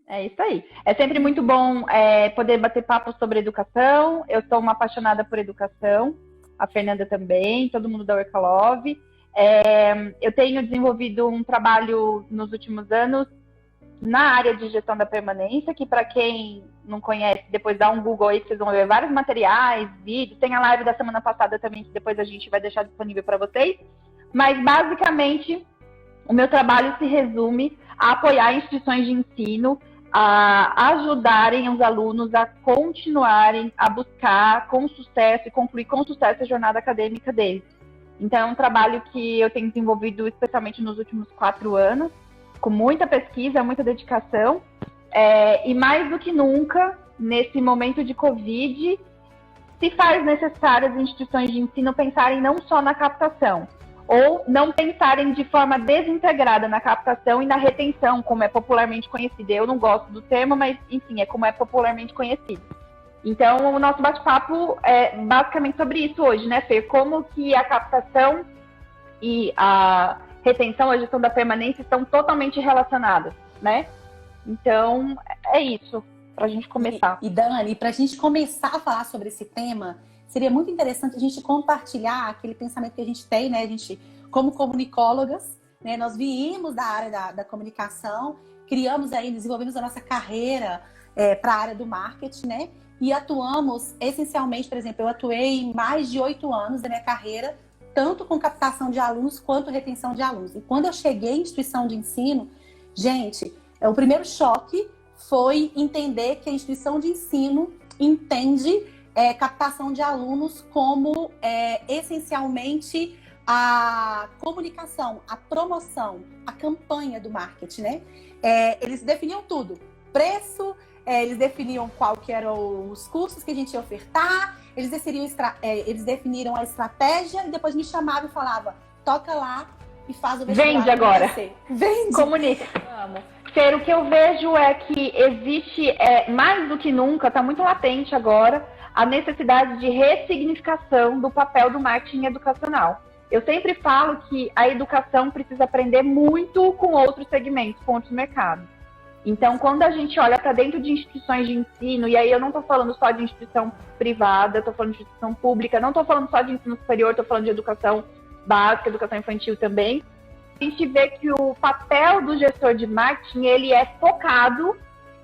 É isso aí. É sempre muito bom poder bater papo sobre educação. Eu sou uma apaixonada por educação, a Fernanda também, todo mundo da Workalove. Eu tenho desenvolvido um trabalho nos últimos anos na área de gestão da permanência, que para quem não conhece, depois dá um Google aí que vocês vão ver vários materiais, vídeos. Tem a live da semana passada também, que depois a gente vai deixar disponível para vocês. Mas, basicamente, o meu trabalho se resume a apoiar instituições de ensino, a ajudarem os alunos a continuarem a buscar com sucesso e concluir com sucesso a jornada acadêmica deles. Então, é um trabalho que eu tenho desenvolvido especialmente nos últimos 4 anos, com muita pesquisa, muita dedicação, e mais do que nunca, nesse momento de Covid, se faz necessário as instituições de ensino pensarem não só na captação, ou não pensarem de forma desintegrada na captação e na retenção, como é popularmente conhecido. Eu não gosto do termo, mas, enfim, é como é popularmente conhecido. Então, o nosso bate-papo é basicamente sobre isso hoje, né, Fê? Como que a captação e a retenção, a gestão da permanência estão totalmente relacionadas, né? Então, é isso, para a gente começar. E Dani, para a gente começar a falar sobre esse tema, seria muito interessante a gente compartilhar aquele pensamento que a gente tem, né? A gente, como comunicólogas, né? Nós viemos da área da comunicação, criamos aí, desenvolvemos a nossa carreira para a área do marketing, né? E atuamos essencialmente, por exemplo, eu atuei mais de 8 anos da minha carreira, tanto com captação de alunos quanto retenção de alunos. E quando eu cheguei em instituição de ensino, gente, o primeiro choque foi entender que a instituição de ensino entende captação de alunos como essencialmente a comunicação, a promoção, a campanha do marketing, né? Eles definiam tudo, preço, eles definiam qual que eram os cursos que a gente ia ofertar, eles definiram a estratégia e depois me chamavam e falavam, toca lá e faz o vestibular. Vende agora. Vende. Comunica. Vamos. Ser, o que eu vejo é que existe, mais do que nunca, está muito latente agora, a necessidade de ressignificação do papel do marketing educacional. Eu sempre falo que a educação precisa aprender muito com outros segmentos, com outros mercados. Então, quando a gente olha para dentro de instituições de ensino, e aí eu não estou falando só de instituição privada, estou falando de instituição pública, não estou falando só de ensino superior, estou falando de educação básica, educação infantil também, a gente vê que o papel do gestor de marketing, ele é focado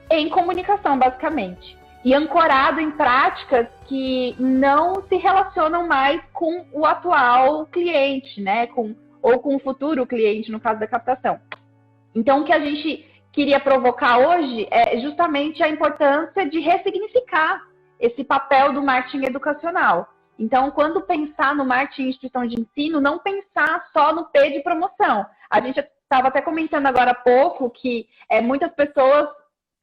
em comunicação, basicamente, e ancorado em práticas que não se relacionam mais com o atual cliente, né, ou com o futuro cliente, no caso da captação. Então, o que a gente queria provocar hoje é justamente a importância de ressignificar esse papel do marketing educacional. Então, quando pensar no marketing em instituição de ensino, não pensar só no P de promoção. A gente estava até comentando agora há pouco que muitas pessoas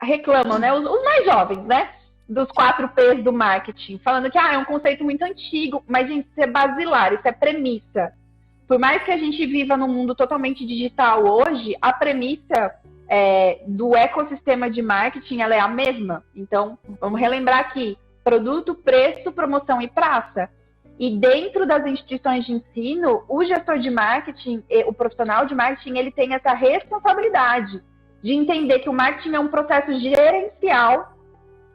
reclamam, né? Os mais jovens, né? Dos 4 P's do marketing, falando que é um conceito muito antigo, mas, gente, isso é basilar, isso é premissa. Por mais que a gente viva num mundo totalmente digital hoje, a premissa do ecossistema de marketing ela é a mesma. Então, vamos relembrar aqui: produto, preço, promoção e praça. E dentro das instituições de ensino, o gestor de marketing, o profissional de marketing, ele tem essa responsabilidade de entender que o marketing é um processo gerencial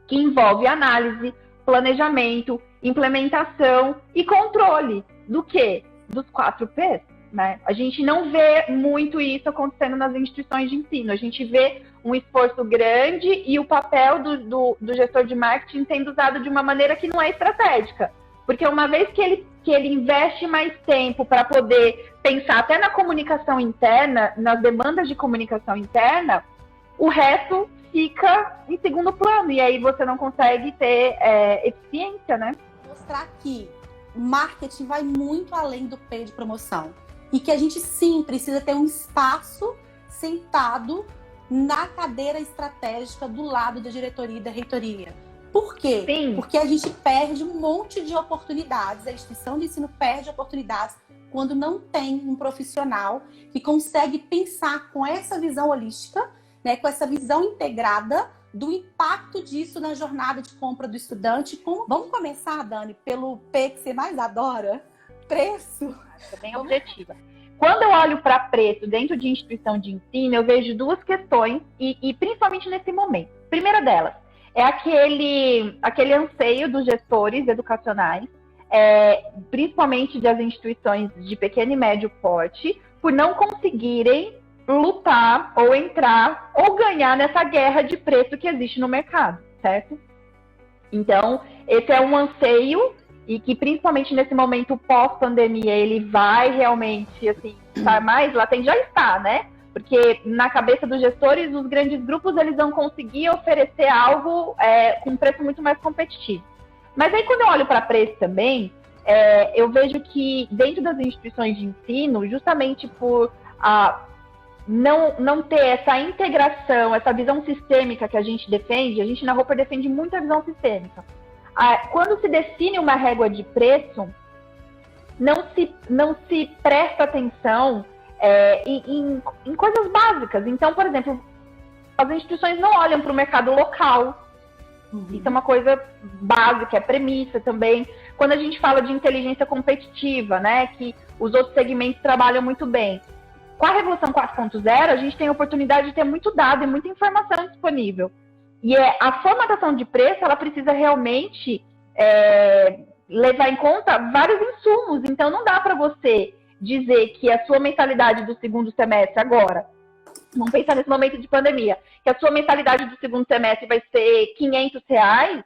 que envolve análise, planejamento, implementação e controle do quê? Dos 4 P's. Né? A gente não vê muito isso acontecendo nas instituições de ensino. A gente vê um esforço grande e o papel do gestor de marketing sendo usado de uma maneira que não é estratégica. Porque uma vez que ele investe mais tempo para poder pensar até na comunicação interna, nas demandas de comunicação interna, o resto fica em segundo plano. E aí você não consegue ter eficiência, né? Mostrar que o marketing vai muito além do P de promoção. E que a gente, sim, precisa ter um espaço sentado na cadeira estratégica do lado da diretoria e da reitoria. Por quê? Sim. Porque a gente perde um monte de oportunidades, a instituição de ensino perde oportunidades quando não tem um profissional que consegue pensar com essa visão holística, né, com essa visão integrada do impacto disso na jornada de compra do estudante. Vamos começar, Dani, pelo P que você mais adora? Preço. É bem objetiva. Quando eu olho para preço dentro de instituição de ensino, eu vejo duas questões, e principalmente nesse momento. A primeira delas é aquele anseio dos gestores educacionais, principalmente das instituições de pequeno e médio porte, por não conseguirem lutar ou entrar ou ganhar nessa guerra de preço que existe no mercado, certo? Então, esse é um anseio e que, principalmente nesse momento pós-pandemia, ele vai realmente, assim, estar mais latente. Já está, né? Porque na cabeça dos gestores, os grandes grupos, eles vão conseguir oferecer algo com um preço muito mais competitivo. Mas aí, quando eu olho para preço também, eu vejo que dentro das instituições de ensino, justamente por não ter essa integração, essa visão sistêmica que a gente defende, a gente na Roper defende muito a visão sistêmica. Quando se define uma régua de preço, não se presta atenção em coisas básicas. Então, por exemplo, as instituições não olham para o mercado local. Isso é uma coisa básica, é premissa também. Quando a gente fala de inteligência competitiva, né, que os outros segmentos trabalham muito bem. Com a Revolução 4.0, a gente tem a oportunidade de ter muito dado e muita informação disponível. E a formatação de preço, ela precisa realmente levar em conta vários insumos. Então, não dá para você dizer que a sua mensalidade do segundo semestre agora, vamos pensar nesse momento de pandemia, que a sua mensalidade do segundo semestre vai ser R$500,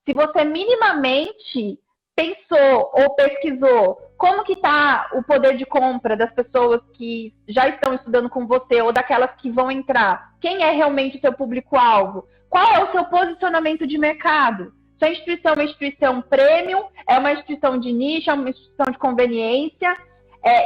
se você minimamente pensou ou pesquisou como que está o poder de compra das pessoas que já estão estudando com você ou daquelas que vão entrar, quem é realmente o seu público-alvo, qual é o seu posicionamento de mercado, sua instituição é uma instituição premium, é uma instituição de nicho, é uma instituição de conveniência,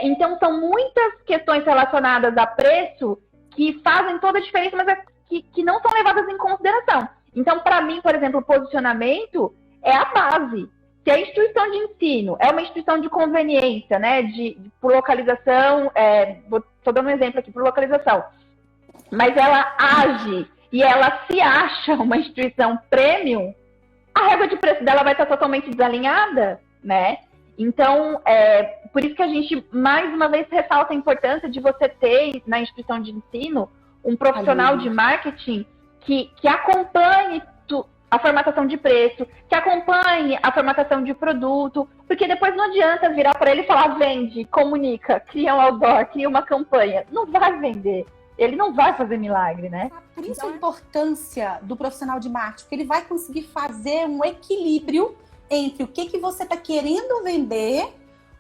então são muitas questões relacionadas a preço que fazem toda a diferença, mas que não são levadas em consideração. Então, para mim, por exemplo, o posicionamento é a base. Se a instituição de ensino é uma instituição de conveniência, né, por localização, estou dando um exemplo aqui, por localização, mas ela age e ela se acha uma instituição premium, a régua de preço dela vai estar totalmente desalinhada, né? Então, por isso que a gente, mais uma vez, ressalta a importância de você ter, na instituição de ensino, um profissional de marketing que acompanhe a formatação de preço, que acompanhe a formatação de produto, porque depois não adianta virar para ele e falar, vende, comunica, cria um outdoor, cria uma campanha. Não vai vender. Ele não vai fazer milagre, né? Por isso a importância do profissional de marketing, porque ele vai conseguir fazer um equilíbrio entre o que você está querendo vender,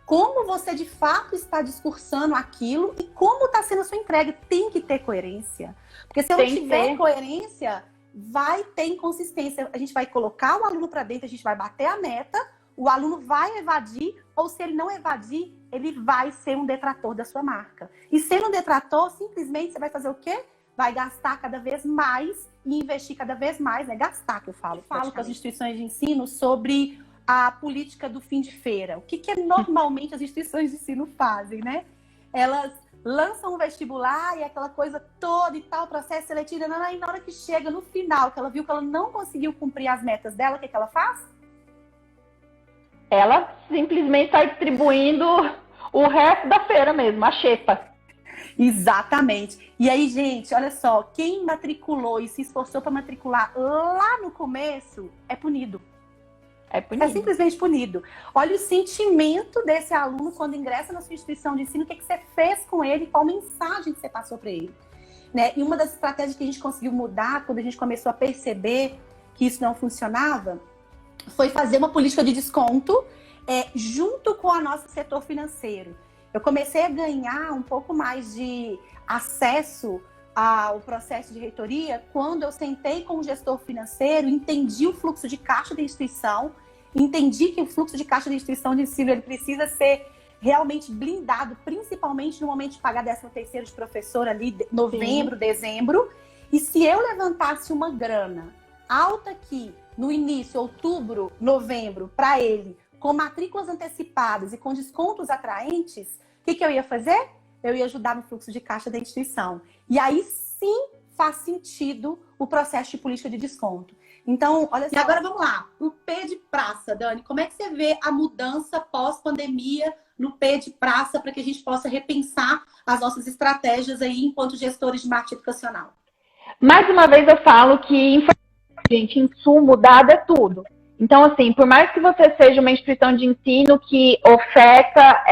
como você de fato está discursando aquilo e como está sendo a sua entrega. Tem que ter coerência. Porque se eu não tiver coerência, vai ter inconsistência. A gente vai colocar o aluno para dentro, a gente vai bater a meta, o aluno vai evadir, ou se ele não evadir, ele vai ser um detrator da sua marca. E sendo um detrator, simplesmente você vai fazer o quê? Vai gastar cada vez mais e investir cada vez mais, né? Gastar, que eu falo. Falo com as instituições de ensino sobre a política do fim de feira. O que normalmente as instituições de ensino fazem, né? Elas lançam um vestibular e aquela coisa toda e tal, processo seletivo, e na hora que chega no final, que ela viu que ela não conseguiu cumprir as metas dela, o que ela faz? Ela simplesmente está distribuindo o resto da feira mesmo, a xepa. Exatamente. E aí, gente, olha só, quem matriculou e se esforçou para matricular lá no começo é punido. É punido. É simplesmente punido. Olha o sentimento desse aluno quando ingressa na sua instituição de ensino, o que você fez com ele, qual mensagem que você passou para ele. Né? E uma das estratégias que a gente conseguiu mudar, quando a gente começou a perceber que isso não funcionava, foi fazer uma política de desconto junto com o nosso setor financeiro. Eu comecei a ganhar um pouco mais de acesso ao processo de reitoria quando eu sentei com o gestor financeiro, entendi o fluxo de caixa da instituição, entendi que o fluxo de caixa da instituição de ensino ele precisa ser realmente blindado, principalmente no momento de pagar 13º de professor ali, novembro, dezembro. E se eu levantasse uma grana alta aqui no início, outubro, novembro, para ele, com matrículas antecipadas e com descontos atraentes, o que eu ia fazer? Eu ia ajudar no fluxo de caixa da instituição. E aí sim faz sentido o processo de política de desconto. Então, olha só. E agora vamos lá. O P de praça, Dani. Como é que você vê a mudança pós-pandemia no P de praça, para que a gente possa repensar as nossas estratégias aí enquanto gestores de marketing educacional? Mais uma vez eu falo que, gente, insumo, dado é tudo. Então, assim, por mais que você seja uma instituição de ensino que oferta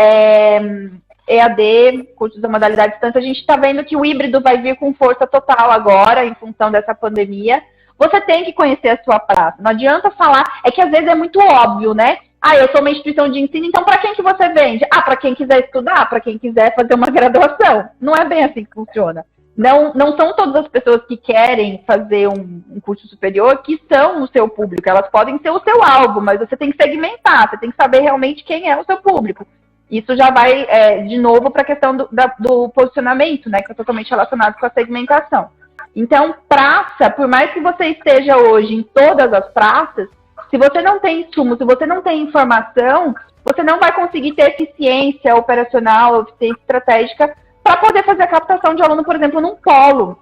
EAD, cursos da modalidade distância, a gente está vendo que o híbrido vai vir com força total agora, em função dessa pandemia. Você tem que conhecer a sua praça. Não adianta falar, é que às vezes é muito óbvio, né? Ah, eu sou uma instituição de ensino, então para quem que você vende? Ah, para quem quiser estudar, para quem quiser fazer uma graduação. Não é bem assim que funciona. Não são todas as pessoas que querem fazer um curso superior que são o seu público. Elas podem ser o seu alvo, mas você tem que segmentar, você tem que saber realmente quem é o seu público. Isso já vai, de novo, para a questão do posicionamento, né, que é totalmente relacionado com a segmentação. Então, praça, por mais que você esteja hoje em todas as praças, se você não tem insumo, se você não tem informação, você não vai conseguir ter eficiência operacional, eficiência estratégica para poder fazer a captação de aluno, por exemplo, num polo.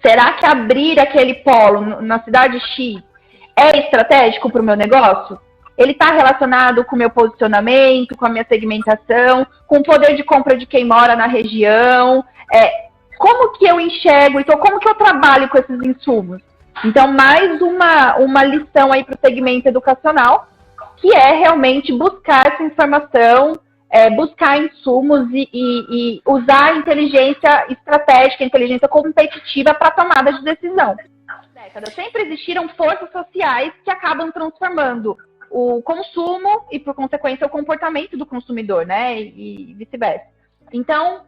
Será que abrir aquele polo na cidade X é estratégico para o meu negócio? Ele está relacionado com o meu posicionamento, com a minha segmentação, com o poder de compra de quem mora na região? Como que eu enxergo, então como que eu trabalho com esses insumos? Então, mais uma lição aí para o segmento educacional, que é realmente buscar essa informação, buscar insumos e usar a inteligência estratégica, a inteligência competitiva para a tomada de decisão. Sempre existiram forças sociais que acabam transformando o consumo e, por consequência, o comportamento do consumidor, né? E vice-versa. Então,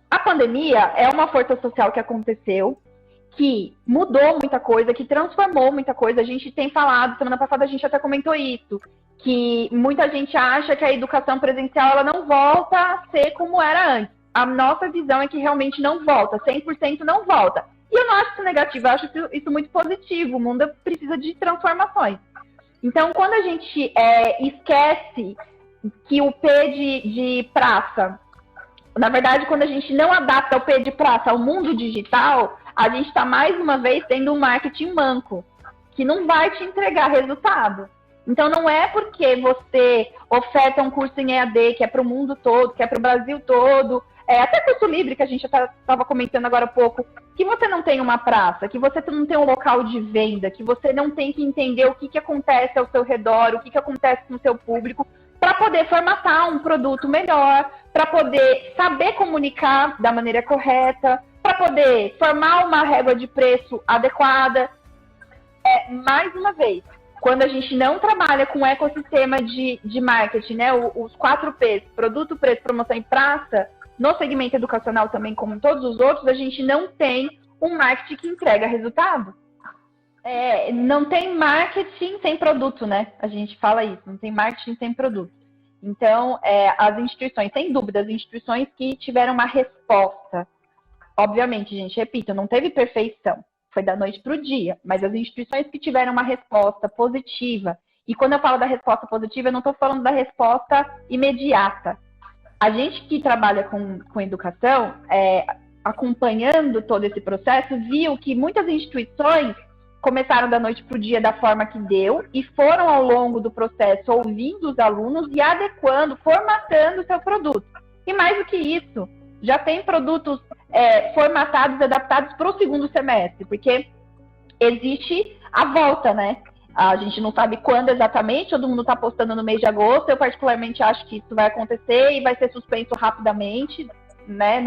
a pandemia é uma força social que aconteceu, que mudou muita coisa, que transformou muita coisa. A gente tem falado, semana passada a gente até comentou isso, que muita gente acha que a educação presencial ela não volta a ser como era antes. A nossa visão é que realmente não volta, 100% não volta. E eu não acho isso negativo, eu acho isso muito positivo. O mundo precisa de transformações. Então, quando a gente esquece que o P de praça, na verdade, quando a gente não adapta o P de praça ao mundo digital, a gente está, mais uma vez, tendo um marketing manco, que não vai te entregar resultado. Então, não é porque você oferta um curso em EAD, que é para o mundo todo, que é para o Brasil todo, até curso livre, que a gente estava comentando agora há pouco, que você não tem uma praça, que você não tem um local de venda, que você não tem que entender o que acontece ao seu redor, o que acontece com o seu público, para poder formatar um produto melhor, para poder saber comunicar da maneira correta, para poder formar uma régua de preço adequada. Mais uma vez, quando a gente não trabalha com o ecossistema de marketing, né, os 4 P's, produto, preço, promoção e praça, no segmento educacional também, como em todos os outros, a gente não tem um marketing que entrega resultado. Não tem marketing sem produto, né? A gente fala isso, não tem marketing sem produto. Então, as instituições, sem dúvida, as instituições que tiveram uma resposta, obviamente, gente, repito, não teve perfeição, foi da noite para o dia, mas as instituições que tiveram uma resposta positiva, e quando eu falo da resposta positiva, eu não estou falando da resposta imediata. A gente que trabalha com educação, acompanhando todo esse processo, viu que muitas instituições começaram da noite para o dia da forma que deu e foram, ao longo do processo, ouvindo os alunos e adequando, formatando o seu produto. E mais do que isso, já tem produtos formatados e adaptados para o segundo semestre, porque existe a volta, né? A gente não sabe quando exatamente, todo mundo está apostando no mês de agosto. Eu particularmente acho que isso vai acontecer e vai ser suspenso rapidamente, né?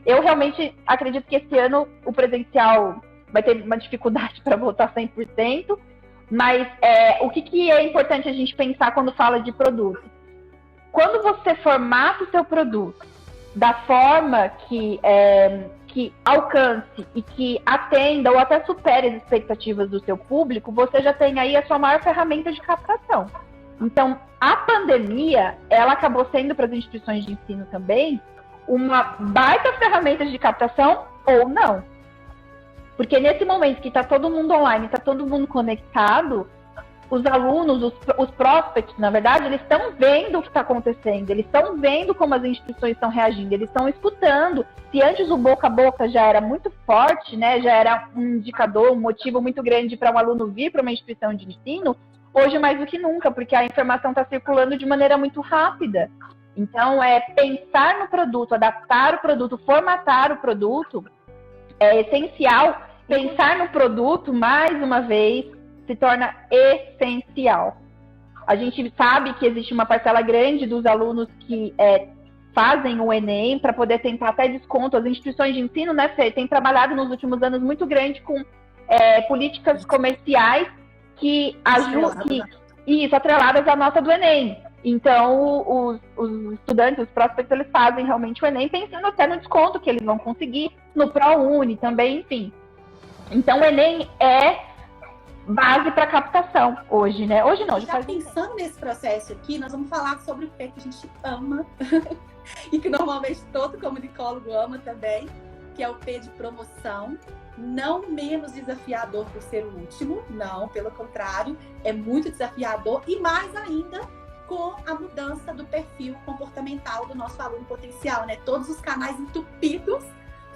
Eu realmente acredito que esse ano o presencial vai ter uma dificuldade para voltar 100%, mas o que é importante a gente pensar quando fala de produto? Quando você formata o seu produto da forma que alcance e que atenda ou até supere as expectativas do seu público, você já tem aí a sua maior ferramenta de captação. Então, a pandemia, ela acabou sendo para as instituições de ensino também uma baita ferramenta de captação ou não. Porque nesse momento que está todo mundo online, está todo mundo conectado, os alunos, os prospects, na verdade, eles estão vendo o que está acontecendo, eles estão vendo como as instituições estão reagindo, eles estão escutando. Se antes o boca a boca já era muito forte, né, já era um indicador, um motivo muito grande para um aluno vir para uma instituição de ensino, hoje mais do que nunca, porque a informação está circulando de maneira muito rápida. Então, pensar no produto, adaptar o produto, formatar o produto é essencial. Pensar no produto, mais uma vez, se torna essencial. A gente sabe que existe uma parcela grande dos alunos que fazem o Enem para poder tentar até desconto. As instituições de ensino, né, Fê, têm trabalhado nos últimos anos muito grande com políticas comerciais que ajudam, atreladas à nota do Enem. Então, os estudantes, os prospectos, eles fazem realmente o Enem pensando até no desconto que eles vão conseguir, no ProUni também, enfim. Então, o Enem é base para captação hoje, né? Hoje não, já pensando nesse processo aqui, nós vamos falar sobre o P que a gente ama e que normalmente todo comunicólogo ama também, que é o P de promoção. Não menos desafiador por ser o último, não, pelo contrário, é muito desafiador e mais ainda com a mudança do perfil comportamental do nosso aluno potencial, né? Todos os canais entupidos,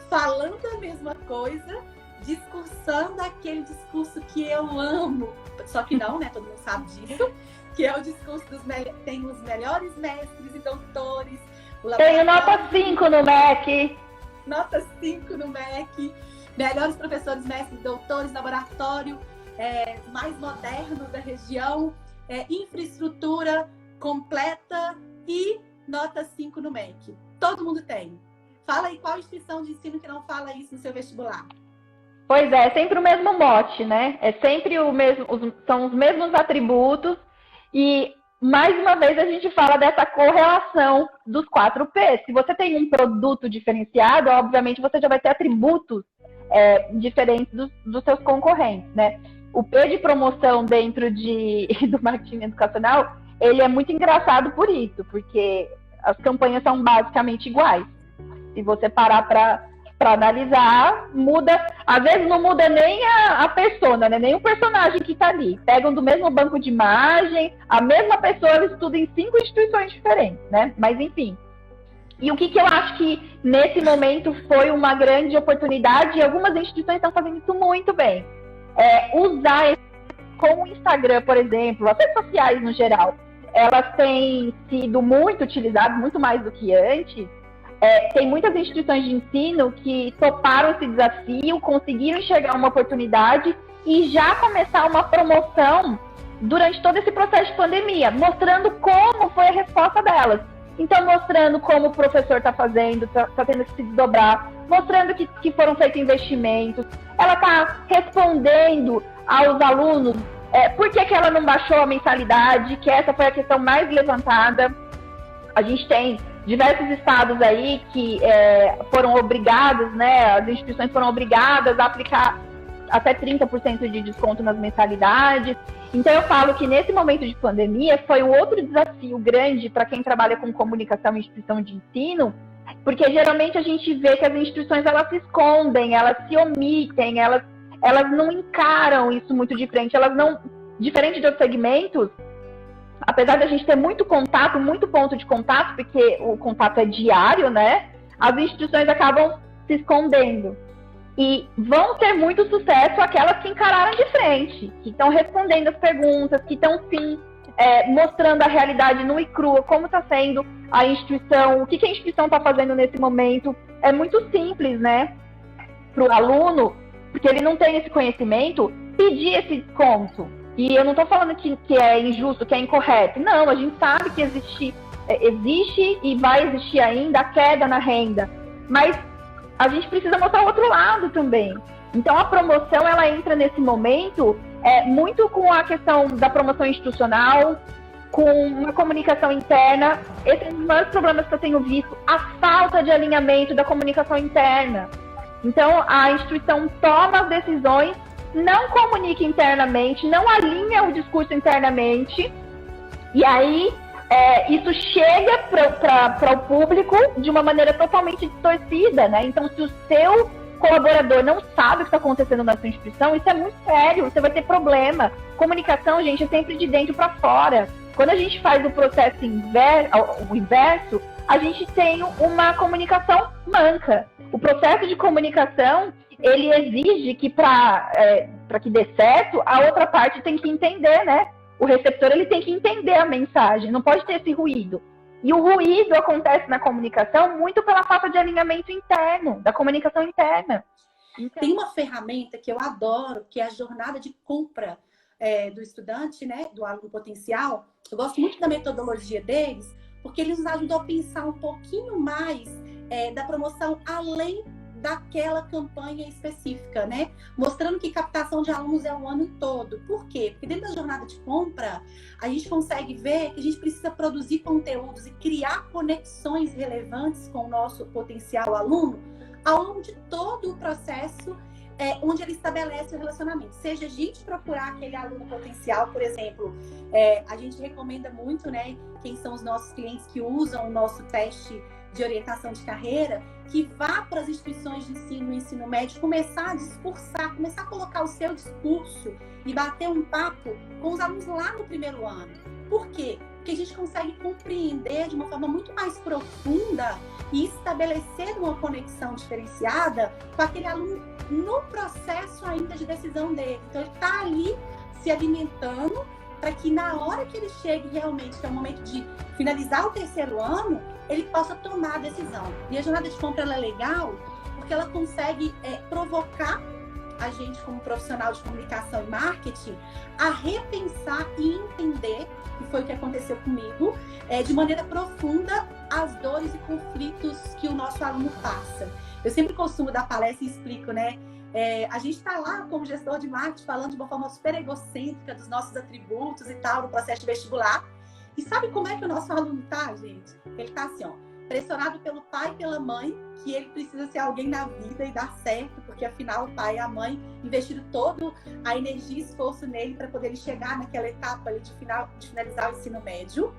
falando a mesma coisa, discursando aquele discurso que eu amo, só que não, né? Todo mundo sabe disso, que é o discurso tem os melhores mestres e doutores. Tenho nota 5 no MEC. Nota 5 no MEC. Melhores professores, mestres, doutores, laboratório mais moderno da região, infraestrutura completa e nota 5 no MEC. Todo mundo tem. Fala aí qual instituição de ensino que não fala isso no seu vestibular. Pois é sempre o mesmo mote, né? É sempre o mesmo, são os mesmos atributos e, mais uma vez, a gente fala dessa correlação dos 4 P's. Se você tem um produto diferenciado, obviamente você já vai ter atributos diferentes dos seus concorrentes, né? O P de promoção dentro do marketing educacional, ele é muito engraçado por isso, porque as campanhas são basicamente iguais. Se você parar para analisar, muda, às vezes não muda nem a persona, né? Nem o personagem que está ali. Pegam do mesmo banco de imagem, a mesma pessoa ela estuda em 5 instituições diferentes, né? Mas enfim. E o que eu acho que nesse momento foi uma grande oportunidade, e algumas instituições estão fazendo isso muito bem. Usar com o Instagram, por exemplo, as redes sociais no geral, elas têm sido muito utilizadas, muito mais do que antes. Tem muitas instituições de ensino que toparam esse desafio, conseguiram enxergar uma oportunidade e já começar uma promoção durante todo esse processo de pandemia, mostrando como foi a resposta delas. Então, mostrando como o professor está fazendo, está tendo que se desdobrar, mostrando que foram feitos investimentos. Ela está respondendo aos alunos por que ela não baixou a mensalidade, que essa foi a questão mais levantada. A gente tem diversos estados aí que foram obrigados, né, as instituições foram obrigadas a aplicar até 30% de desconto nas mensalidades. Então, eu falo que nesse momento de pandemia foi um outro desafio grande para quem trabalha com comunicação em instituição de ensino, porque geralmente a gente vê que as instituições elas se escondem, elas se omitem, elas não encaram isso muito de frente, elas não, diferente de outros segmentos, apesar de a gente ter muito contato, muito ponto de contato, porque o contato é diário, né? As instituições acabam se escondendo. E vão ter muito sucesso aquelas que encararam de frente, que estão respondendo as perguntas, que estão, sim, mostrando a realidade nua e crua, como está sendo a instituição, o que a instituição está fazendo nesse momento. É muito simples, né, para o aluno, porque ele não tem esse conhecimento, pedir esse desconto. E eu não estou falando que é injusto, que é incorreto. Não, a gente sabe que existe e vai existir ainda a queda na renda. Mas a gente precisa mostrar o outro lado também. Então, a promoção, ela entra nesse momento muito com a questão da promoção institucional, com uma comunicação interna. Esse é um dos maiores problemas que eu tenho visto, a falta de alinhamento da comunicação interna. Então, a instituição toma as decisões, não comunica internamente, não alinha o discurso internamente, e aí isso chega para o público de uma maneira totalmente distorcida, né? Então, se o seu colaborador não sabe o que está acontecendo na sua instituição, isso é muito sério, você vai ter problema. Comunicação, gente, é sempre de dentro para fora. Quando a gente faz o processo inverso, a gente tem uma comunicação manca. O processo de comunicação, ele exige que para que dê certo, a outra parte tem que entender, né? O receptor ele tem que entender a mensagem, não pode ter esse ruído. E o ruído acontece na comunicação muito pela falta de alinhamento interno, da comunicação interna. Então, tem uma ferramenta que eu adoro, que é a jornada de compra do estudante, né, do aluno potencial. Eu gosto muito da metodologia deles, porque eles nos ajudam a pensar um pouquinho mais da promoção além daquela campanha específica, né? Mostrando que captação de alunos é o ano todo. Por quê? Porque dentro da jornada de compra, a gente consegue ver que a gente precisa produzir conteúdos e criar conexões relevantes com o nosso potencial aluno ao longo de todo o processo onde ele estabelece o relacionamento. Seja a gente procurar aquele aluno potencial, por exemplo, a gente recomenda muito, né, quem são os nossos clientes que usam o nosso teste de orientação de carreira, que vá para as instituições de ensino e ensino médio, começar a discursar, começar a colocar o seu discurso e bater um papo com os alunos lá no primeiro ano. Por quê? Porque a gente consegue compreender de uma forma muito mais profunda e estabelecer uma conexão diferenciada com aquele aluno no processo ainda de decisão dele. Então, ele está ali se alimentando para que na hora que ele chegue realmente, que é o momento de finalizar o terceiro ano, ele possa tomar a decisão. E a jornada de compra ela é legal porque ela consegue provocar a gente, como profissional de comunicação e marketing, a repensar e entender, que foi o que aconteceu comigo, de maneira profunda, as dores e conflitos que o nosso aluno passa. Eu sempre costumo dar palestra e explico, né? A gente está lá como gestor de marketing falando de uma forma super egocêntrica dos nossos atributos e tal, no processo de vestibular. E sabe como é que o nosso aluno tá, gente? Ele tá assim, ó, pressionado pelo pai e pela mãe, que ele precisa ser alguém na vida e dar certo, porque afinal o pai e a mãe investiram toda a energia e esforço nele para poder ele chegar naquela etapa ali de finalizar o ensino médio.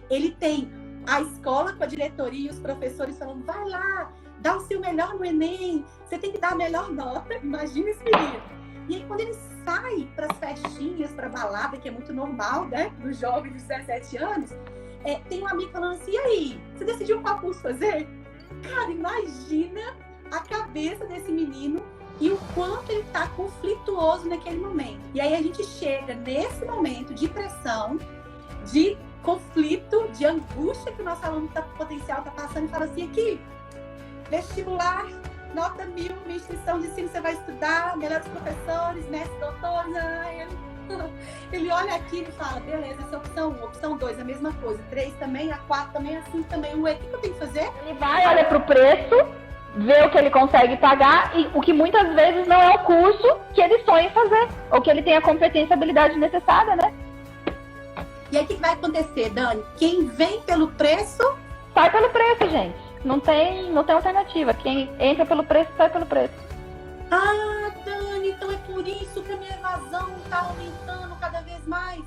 Ele tem a escola com a diretoria e os professores falando, vai lá, dá o seu melhor no Enem, você tem que dar a melhor nota, imagina esse menino. E aí quando ele sai para as festinhas, para balada, que é muito normal, né, no jovem de 17 anos, tem um amigo falando assim, e aí, você decidiu qual curso fazer? Cara, imagina a cabeça desse menino e o quanto ele está conflituoso naquele momento. E aí a gente chega nesse momento de pressão, de conflito, de angústia que o nosso aluno potencial está passando e fala assim, aqui, vestibular, nota 1000, minha instituição de ensino, você vai estudar, melhores professores, mestres, doutores, ele olha aqui e fala, beleza, essa é a opção 1, opção 2, a mesma coisa, 3 também, a 4 também, a 5 também, o que eu tenho que fazer? Ele vai, olha pro preço, vê o que ele consegue pagar e o que muitas vezes não é o curso que ele sonha em fazer, ou que ele tem a competência e habilidade necessária, né? E aí o que vai acontecer, Dani? Quem vem pelo preço... Sai pelo preço, gente. Não tem alternativa. Quem entra pelo preço, sai pelo preço. Ah, Dani, então é por isso que a minha evasão está aumentando cada vez mais.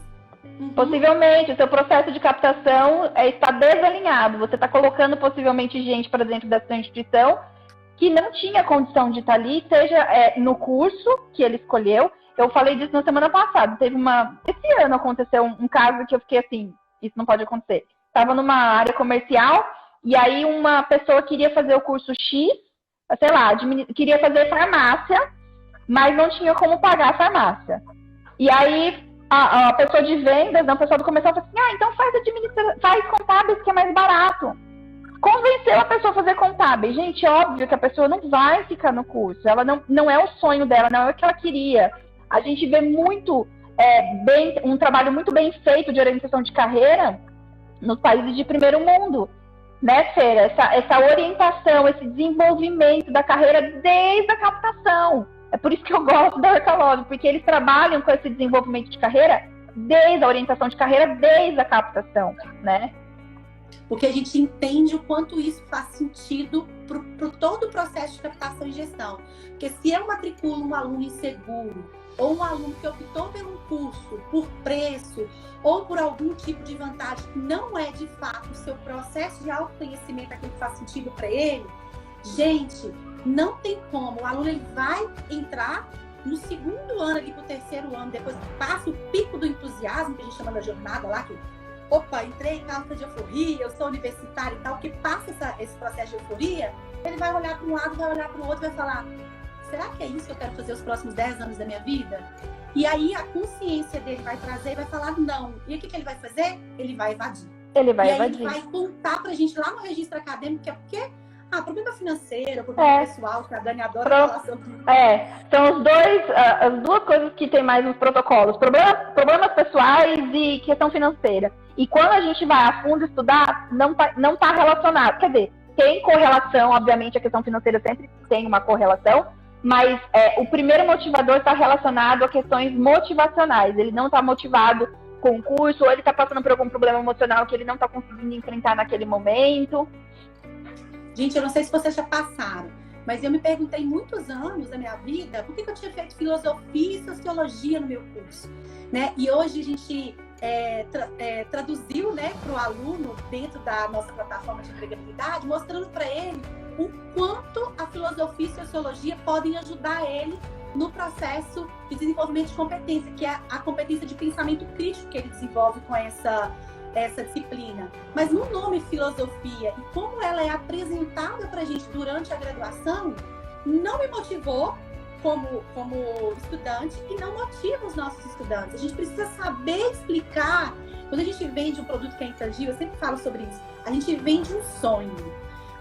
Possivelmente, o seu processo de captação está desalinhado. Você está colocando possivelmente gente para dentro dessa instituição que não tinha condição de estar ali, seja no curso que ele escolheu. Eu falei disso na semana passada. Esse ano aconteceu um caso que eu fiquei assim, isso não pode acontecer. Estava numa área comercial e aí uma pessoa queria fazer o curso X, sei lá, queria fazer farmácia, mas não tinha como pagar a farmácia. E aí a pessoa de vendas, o pessoal do comercial falou assim, então faz contábeis que é mais barato. Convenceu a pessoa a fazer contábeis. Gente, óbvio que a pessoa não vai ficar no curso. Ela não é o sonho dela, não é o que ela queria. A gente vê muito um trabalho muito bem feito de orientação de carreira nos países de primeiro mundo, né, Feira? Essa orientação, esse desenvolvimento da carreira desde a captação. É por isso que eu gosto da Orcalove, porque eles trabalham com esse desenvolvimento de carreira desde a orientação de carreira, desde a captação, né? Porque a gente entende o quanto isso faz sentido para todo o processo de captação e gestão. Porque se eu matriculo um aluno inseguro, ou um aluno que optou por um curso, por preço, ou por algum tipo de vantagem que não é de fato o seu processo de autoconhecimento, aquilo que faz sentido para ele, gente, não tem como. O aluno ele vai entrar no segundo ano, ali pro terceiro ano, depois passa o pico do entusiasmo, que a gente chama da jornada lá, que opa, entrei em alta de euforia, eu sou universitário e tal, que passa esse processo de euforia, ele vai olhar para um lado, vai olhar para o outro e vai falar, será que é isso que eu quero fazer os próximos 10 anos da minha vida? E aí a consciência dele vai trazer e vai falar não. E o que ele vai fazer? Ele vai evadir. Ele vai e aí evadir. ele vai contar pra gente lá no registro acadêmico que é porque, problema financeiro, problema pessoal, que a Dani adora falar sobre isso. São as duas coisas que tem mais nos protocolos, problemas pessoais e questão financeira. E quando a gente vai a fundo estudar, não tá relacionado. Quer dizer, tem correlação, obviamente a questão financeira sempre tem uma correlação, mas o primeiro motivador está relacionado a questões motivacionais. Ele não está motivado com o curso, ou ele está passando por algum problema emocional que ele não está conseguindo enfrentar naquele momento. Gente, eu não sei se vocês já passaram, mas eu me perguntei muitos anos da minha vida por que eu tinha feito filosofia e sociologia no meu curso, né? E hoje a gente traduziu, né, para o aluno dentro da nossa plataforma de empregabilidade, mostrando para ele o quanto a filosofia e sociologia podem ajudar ele no processo de desenvolvimento de competência, que é a competência de pensamento crítico que ele desenvolve com essa disciplina. Mas no nome filosofia e como ela é apresentada para a gente durante a graduação, não me motivou como estudante e não motiva os nossos estudantes. A gente precisa saber explicar. Quando a gente vende um produto que é intangível, eu sempre falo sobre isso, a gente vende um sonho.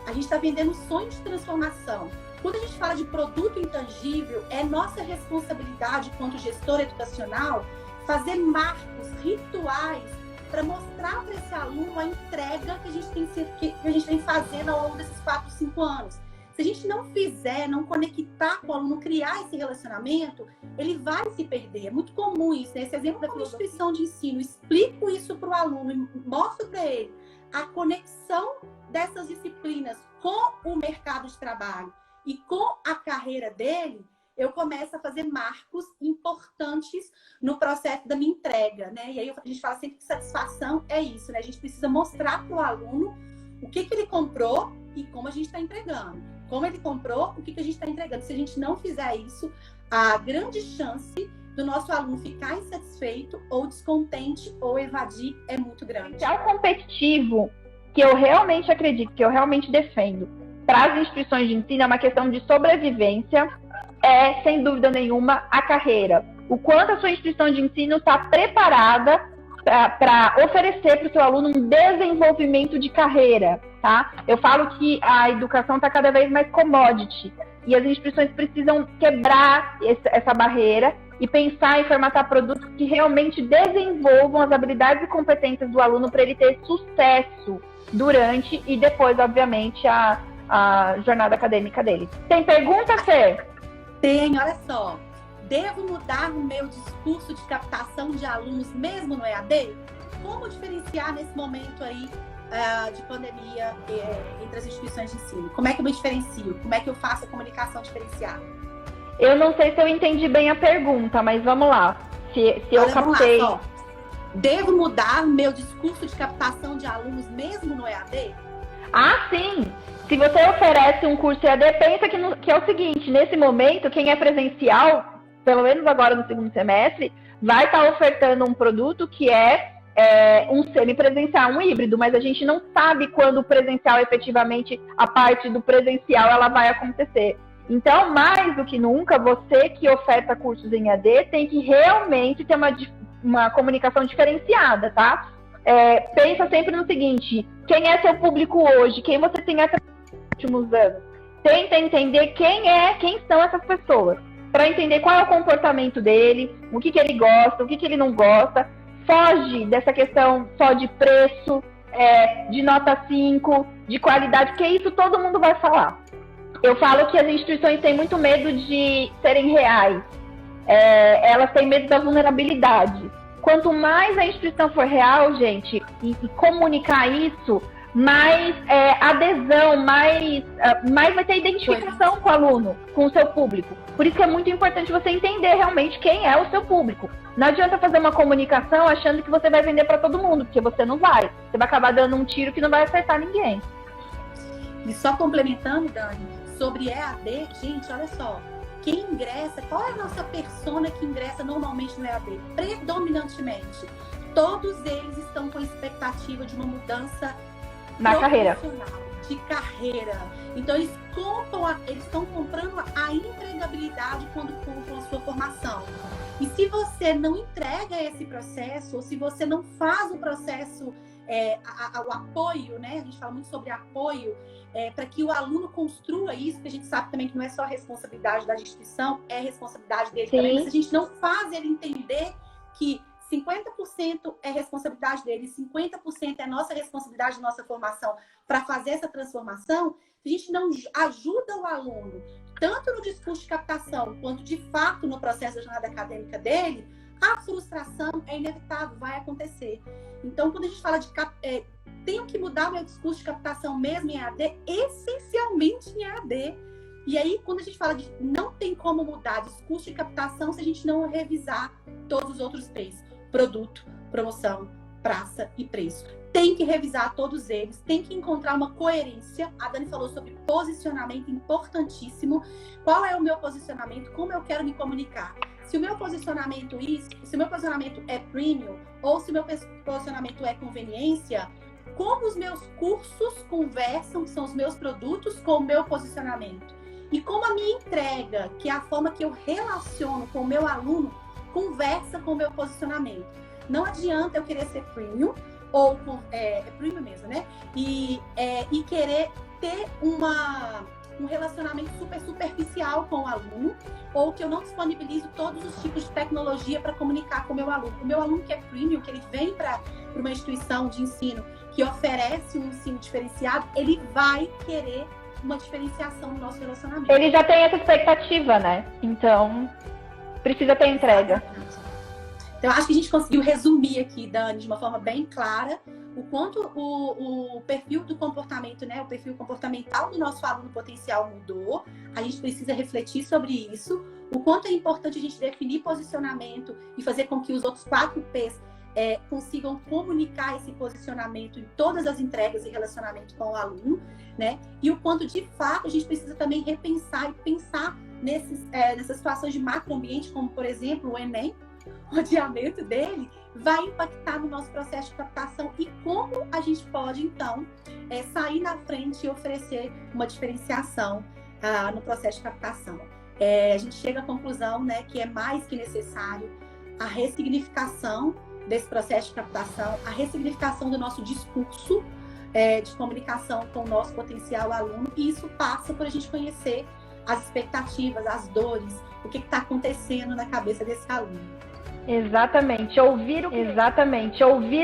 A gente está vendendo um sonho de transformação. Quando a gente fala de produto intangível, é nossa responsabilidade, enquanto gestor educacional, fazer marcos, rituais, para mostrar para esse aluno a entrega que a gente vem fazendo ao longo desses 4, 5 anos. Se a gente não fizer, não conectar com o aluno, criar esse relacionamento, ele vai se perder. É muito comum isso, né? Esse exemplo da instituição de ensino, explico isso para o aluno e mostro para ele a conexão dessas disciplinas com o mercado de trabalho e com a carreira dele, eu começo a fazer marcos importantes no processo da minha entrega, né? E aí a gente fala sempre que satisfação é isso, né? A gente precisa mostrar para o aluno o que ele comprou e como a gente está entregando. Como ele comprou, o que a gente está entregando. Se a gente não fizer isso, a grande chance do nosso aluno ficar insatisfeito ou descontente ou evadir é muito grande. O competitivo, que eu realmente acredito, que eu realmente defendo, para as instituições de ensino é uma questão de sobrevivência, sem dúvida nenhuma, a carreira. O quanto a sua instituição de ensino está preparada para oferecer para o seu aluno um desenvolvimento de carreira, tá? Eu falo que a educação está cada vez mais commodity e as instituições precisam quebrar essa barreira e pensar em formatar produtos que realmente desenvolvam as habilidades e competências do aluno para ele ter sucesso durante e depois, obviamente, a jornada acadêmica dele. Tem pergunta, Fer? Tem, olha só. Devo mudar o meu discurso de captação de alunos mesmo no EAD? Como diferenciar nesse momento aí de pandemia entre as instituições de ensino? Como é que eu me diferencio? Como é que eu faço a comunicação diferenciada? Eu não sei se eu entendi bem a pergunta, mas vamos lá. Se eu captei... Lá, devo mudar o meu discurso de captação de alunos mesmo no EAD? Ah, sim! Se você oferece um curso EAD, pensa que é o seguinte, nesse momento, quem é presencial, pelo menos agora no segundo semestre, vai estar ofertando um produto que é um semipresencial, um híbrido, mas a gente não sabe quando o presencial, efetivamente, a parte do presencial, ela vai acontecer. Então, mais do que nunca, você que oferta cursos em EAD tem que realmente ter uma comunicação diferenciada, tá? Pensa sempre no seguinte, quem é seu público hoje? Quem você tem atraído nos últimos anos? Tenta entender quem são essas pessoas, para entender qual é o comportamento dele, o que ele gosta, o que ele não gosta. Foge dessa questão só de preço, de nota 5, de qualidade, porque isso todo mundo vai falar. Eu falo que as instituições têm muito medo de serem reais. Elas têm medo da vulnerabilidade. Quanto mais a instituição for real, gente, e comunicar isso, mais adesão, mais vai ter identificação com o aluno, com o seu público. Por isso que é muito importante você entender realmente quem é o seu público. Não adianta fazer uma comunicação achando que você vai vender para todo mundo, porque você não vai. Você vai acabar dando um tiro que não vai acertar ninguém. E só complementando, Dani, sobre EAD, gente, olha só. Quem ingressa, qual é a nossa persona que ingressa normalmente no EAD? Predominantemente, todos eles estão com expectativa de uma mudança na carreira. De carreira. Então, eles estão comprando a empregabilidade quando compram a sua formação. E se você não entrega esse processo, ou se você não faz o processo o apoio, né? A gente fala muito sobre apoio, para que o aluno construa isso, que a gente sabe também que não é só responsabilidade da instituição, é responsabilidade dele Sim. também, mas a gente não faz ele entender que 50% é responsabilidade dele, 50% é nossa responsabilidade, nossa formação, para fazer essa transformação. Se a gente não ajuda o aluno, tanto no discurso de captação, quanto de fato no processo da jornada acadêmica dele, a frustração é inevitável, vai acontecer. Então, quando a gente fala de tenho que mudar meu discurso de captação mesmo em EAD, essencialmente em EAD. E aí, quando a gente fala de não tem como mudar discurso de captação se a gente não revisar todos os outros P's: produto, promoção, praça e preço. Tem que revisar todos eles, tem que encontrar uma coerência. A Dani falou sobre posicionamento, importantíssimo. Qual é o meu posicionamento? Como eu quero me comunicar? Se o meu posicionamento é premium ou se o meu posicionamento é conveniência, como os meus cursos conversam, que são os meus produtos, com o meu posicionamento? E como a minha entrega, que é a forma que eu relaciono com o meu aluno, conversa com o meu posicionamento. Não adianta eu querer ser premium, ou premium mesmo, né? E querer ter um relacionamento super superficial com o aluno, ou que eu não disponibilizo todos os tipos de tecnologia para comunicar com o meu aluno. O meu aluno que é premium, que ele vem para uma instituição de ensino que oferece um ensino diferenciado, ele vai querer uma diferenciação no nosso relacionamento. Ele já tem essa expectativa, né? Então, precisa ter entrega. Então, acho que a gente conseguiu resumir aqui, Dani, de uma forma bem clara, o quanto o perfil do comportamento, né, o perfil comportamental do nosso aluno potencial mudou. A gente precisa refletir sobre isso. O quanto é importante a gente definir posicionamento e fazer com que os outros 4 P's consigam comunicar esse posicionamento em todas as entregas e relacionamento com o aluno, né? E o quanto, de fato, a gente precisa também repensar e pensar nessas situações de macroambiente, como, por exemplo, o Enem. O adiamento dele vai impactar no nosso processo de captação e como a gente pode, então, sair na frente e oferecer uma diferenciação no processo de captação. A gente chega à conclusão, né, que é mais que necessário a ressignificação desse processo de captação, a ressignificação do nosso discurso de comunicação com o nosso potencial aluno, e isso passa por a gente conhecer as expectativas, as dores, o que está acontecendo na cabeça desse aluno. Exatamente, ouvir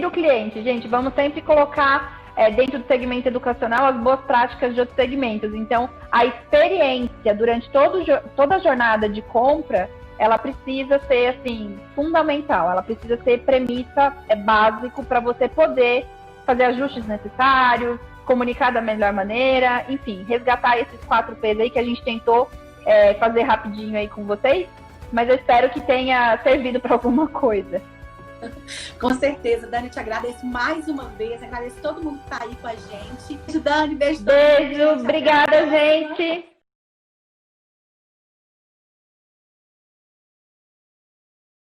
o cliente. Gente, vamos sempre colocar dentro do segmento educacional as boas práticas de outros segmentos. Então, a experiência durante toda a jornada de compra, ela precisa ser, assim, fundamental. Ela precisa ser premissa, básico para você poder fazer ajustes necessários, comunicar da melhor maneira, enfim, resgatar esses 4 P's aí que a gente tentou fazer rapidinho aí com vocês. Mas eu espero que tenha servido para alguma coisa. Com certeza, Dani, eu te agradeço mais uma vez. Agradeço todo mundo que está aí com a gente. Beijo, Dani. Beijo, obrigada, gente.